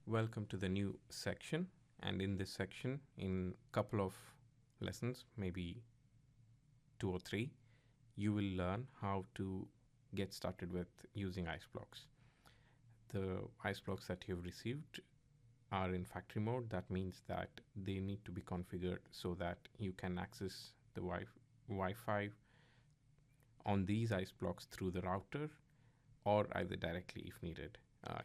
Welcome to the new section, and in this section, in a couple of lessons, maybe 2 or 3, you will learn how to get started with using IceBlocks. The IceBlocks that you've received are in factory mode. That means that they need to be configured so that you can access the Wi-Fi on these IceBlocks through the router or either directly if needed.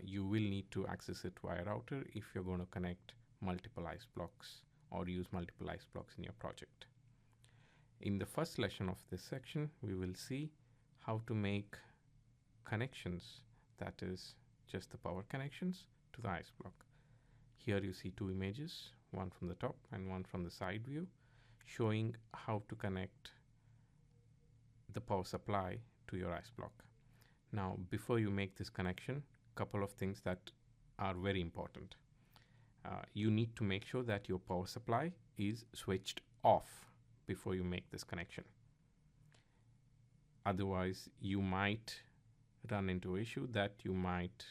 You will need to access it via router if you're going to connect multiple IceBlocks or use multiple IceBlocks in your project. In the first lesson of this section, we will see how to make connections, that is just the power connections to the IceBlock. Here you see 2 images, one from the top and one from the side view, showing how to connect the power supply to your IceBlock. Now, before you make this connection, couple of things that are very important. You need to make sure that your power supply is switched off before you make this connection. Otherwise, you might run into an issue that you might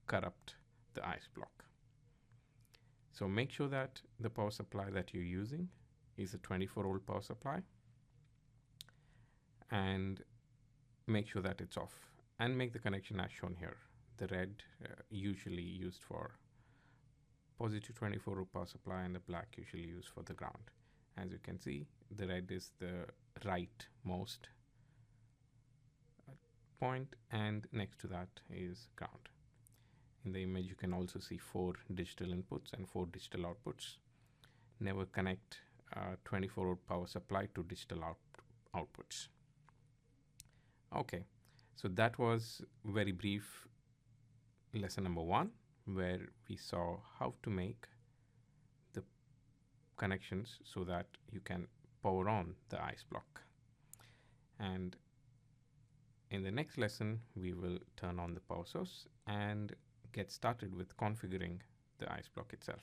corrupt the IceBlock. So make sure that the power supply that you're using is a 24-volt power supply, and make sure that it's off, and make the connection as shown here. The red usually used for positive 24-volt power supply and the black usually used for the ground. As you can see, the red is the rightmost point and next to that is ground. In the image you can also see 4 digital inputs and 4 digital outputs. Never connect 24-volt power supply to digital outputs. Okay, so that was very brief lesson number 1, where we saw how to make the connections so that you can power on the IceBlock. And in the next lesson, we will turn on the power source and get started with configuring the IceBlock itself.